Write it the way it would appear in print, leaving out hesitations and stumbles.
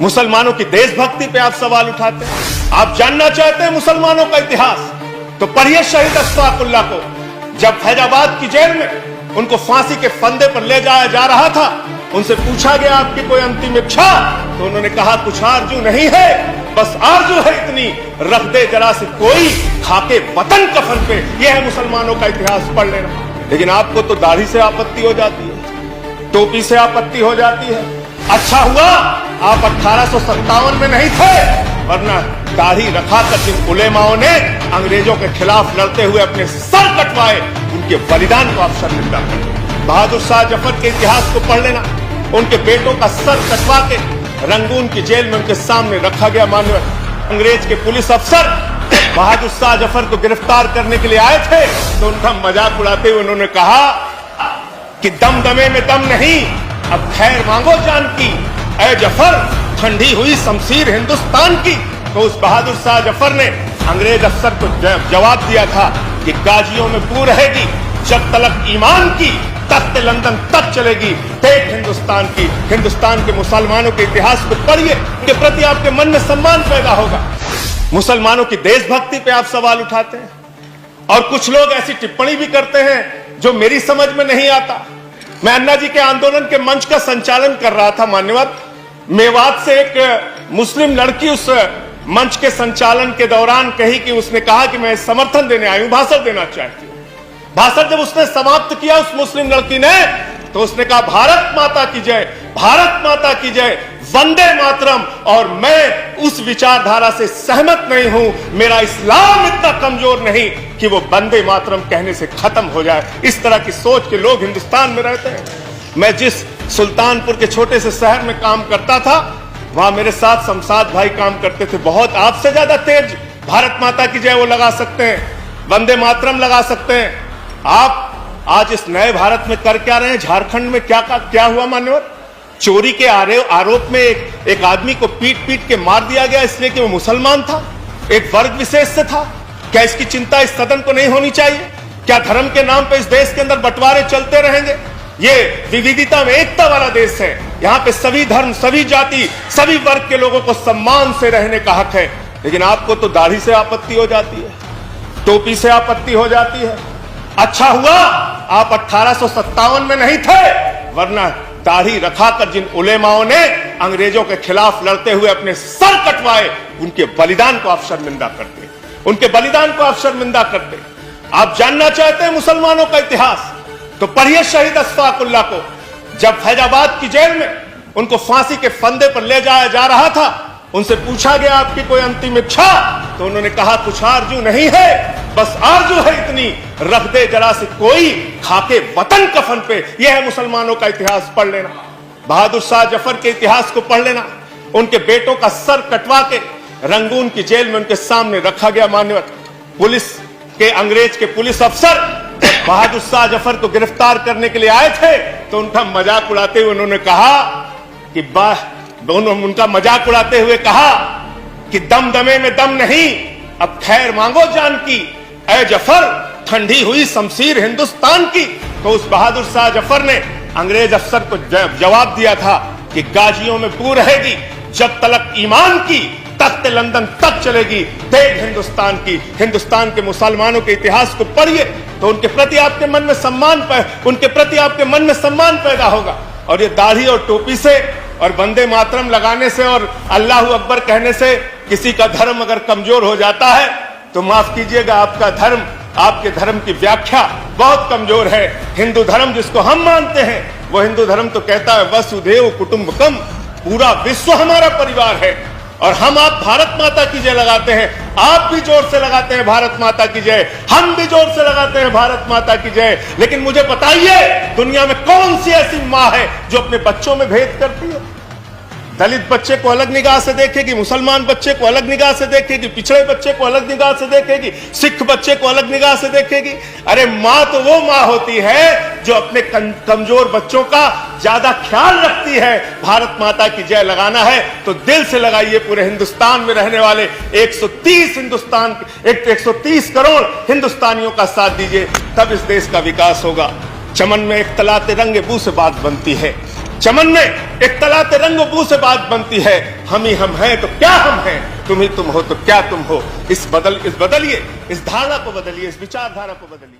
मुसलमानों की देशभक्ति पे आप सवाल उठाते हैं। आप जानना चाहते हैं मुसलमानों का इतिहास, तो पढ़िए शहीद अशफाकुल्लाह को। जब फैजाबाद की जेल में उनको फांसी के फंदे पर ले जाया जा रहा था, उनसे पूछा गया आपकी कोई अंतिम इच्छा, तो उन्होंने कहा कुछ आरजू नहीं है, बस आरजू है इतनी, रख दे जरा से कोई खाके वतन कफन पे। यह है मुसलमानों का इतिहास पढ़ लेना। लेकिन आपको तो दाढ़ी से आपत्ति हो जाती है, टोपी से आपत्ति हो जाती है। अच्छा हुआ आप 1857 में नहीं थे, वरना दाढ़ी रखाकर जिन उलेमाओं ने अंग्रेजों के खिलाफ लड़ते हुए अपने सर कटवाए, उनके बलिदान को आप शर्मिंदा करते। बहादुर शाह जफर के इतिहास को पढ़ लेना। उनके बेटों का सर कटवा के रंगून की जेल में उनके सामने रखा गया। मानव अंग्रेज के पुलिस अफसर बहादुर शाह जफर को गिरफ्तार करने के लिए आए थे, तो उनका मजाक उड़ाते हुए उन्होंने कहा कि दमदमे में दम नहीं, अब खैर मांगो जान की, ऐ जफर ठंडी हुई शमशीर हिंदुस्तान की। तो उस बहादुर शाह जफर ने अंग्रेज अफसर को जवाब दिया था कि गाजियों में बू रहेगी, जब तलक ईमान की, तख्त लंदन तक चलेगी, देख हिंदुस्तान की। हिंदुस्तान के मुसलमानों के इतिहास को पढ़िए, उनके प्रति आपके मन में सम्मान पैदा होगा। मुसलमानों की देशभक्ति पे आप सवाल उठाते हैं, और कुछ लोग ऐसी टिप्पणी भी करते हैं जो मेरी समझ में नहीं आता। मैं अन्ना जी के आंदोलन के मंच का संचालन कर रहा था मान्यवर। मेवात से एक मुस्लिम लड़की उस मंच के संचालन के दौरान कही कि उसने कहा कि मैं समर्थन देने आई हूं, भाषण देना चाहती हूं। भाषण जब उसने समाप्त किया उस मुस्लिम लड़की ने, तो उसने कहा भारत माता की जय, भारत माता की जय, वंदे मातरम। और मैं उस विचारधारा से सहमत नहीं हूं। मेरा इस्लाम इतना कमजोर नहीं कि वो वंदे मातरम कहने से खत्म हो जाए। इस तरह की सोच के लोग हिंदुस्तान में रहते हैं। मैं जिस सुल्तानपुर के छोटे से शहर में काम करता था, वहां मेरे साथ शमशाद भाई काम करते थे। बहुत आपसे ज्यादा तेज भारत माता की जय वो लगा सकते हैं, वंदे मातरम लगा सकते हैं। आप आज इस नए भारत में कर क्या रहे हैं? झारखंड में क्या हुआ मान्यवर? चोरी के आरोप में एक आदमी को पीट के मार दिया गया, इसलिए कि वो मुसलमान था, एक वर्ग विशेष से था। क्या इसकी चिंता इस सदन को नहीं होनी चाहिए? क्या धर्म के नाम पे इस देश के अंदर बंटवारे चलते रहेंगे? ये विविधता में एकता वाला देश है। यहाँ पे सभी धर्म, सभी जाति, सभी वर्ग के लोगों को सम्मान से रहने का हक है। लेकिन आपको तो दाढ़ी से आपत्ति हो जाती है, टोपी से आपत्ति हो जाती है। अच्छा हुआ आप 1857 में नहीं थे, वरना दाढ़ी रखाकर जिन उलेमाओं ने अंग्रेजों के खिलाफ लड़ते हुए अपने सर कटवाए, उनके बलिदान को आप शर्मिंदा करते, उनके बलिदान को आप शर्मिंदा करते। आप जानना चाहते हैं मुसलमानों का इतिहास, तो पढ़िए शहीद अशफाकुल्लाह को। जब फैजाबाद की जेल में उनको फांसी के फंदे पर ले जाया जा रहा था, उनसे पूछा गया आपकी कोई अंतिम इच्छा, तो उन्होंने कहा कुछ आरजू नहीं है, बस आरजू है इतनी, रख दे जरा से कोई खाके वतन कफन पे। यह है मुसलमानों का इतिहास पढ़ लेना। बहादुर शाह जफर के इतिहास को पढ़ लेना। उनके बेटों का सर कटवा के रंगून की जेल में उनके सामने रखा गया। मान्यवर पुलिस के अंग्रेज के पुलिस अफसर बहादुर शाह जफर को गिरफ्तार करने के लिए आए थे, तो उनका मजाक उड़ाते हुए उन्होंने कहा कि दमदमे में दम नहीं, अब खैर मांगो जान की, ऐ जफर ठंडी हुई शमशीर हिंदुस्तान की। तो उस बहादुर शाह जफर ने अंग्रेज अफसर को जवाब दिया था कि गाजियों में बू रहेगी, जब तलक ईमान की, तख्त लंदन तक चलेगी, देख हिंदुस्तान की। हिंदुस्तान के मुसलमानों के इतिहास को पढ़िए, तो उनके प्रति आपके मन में सम्मान पैदा होगा। और ये दाढ़ी और टोपी से और वंदे मातरम लगाने से और अल्लाह अकबर कहने से किसी का धर्म अगर कमजोर हो जाता है, तो माफ कीजिएगा, आपका धर्म, आपके धर्म की व्याख्या बहुत कमजोर है। हिंदू धर्म जिसको हम मानते हैं, वो हिंदू धर्म तो कहता है वसुधैव कुटुंबकम, पूरा विश्व हमारा परिवार है। और हम आप भारत माता की जय लगाते हैं। आप भी जोर से लगाते हैं भारत माता की जय, हम भी जोर से लगाते हैं भारत माता की जय। लेकिन मुझे बताइए, दुनिया में कौन सी ऐसी माँ है जो अपने बच्चों में भेद करती है? दलित बच्चे को अलग निगाह से देखेगी, मुसलमान बच्चे को अलग निगाह से देखेगी, पिछड़े बच्चे को अलग निगाह से देखेगी, सिख बच्चे को अलग निगाह से देखेगी। अरे माँ तो वो माँ होती है जो अपने कमजोर बच्चों का ज्यादा ख्याल रखती है। भारत माता की जय लगाना है तो दिल से लगाइए। पूरे हिंदुस्तान में रहने वाले 130 करोड़ हिंदुस्तानियों का साथ दीजिए, तब इस देश का विकास होगा। चमन में इख्तलाते रंग बू से बात बनती है, चमन में एक तलाते रंग बू से बात बनती है, हम ही हम हैं तो क्या हम हैं, तुम ही तुम हो तो क्या तुम हो। इस बदलिए, इस धारणा को बदलिए, इस विचारधारा को बदलिए।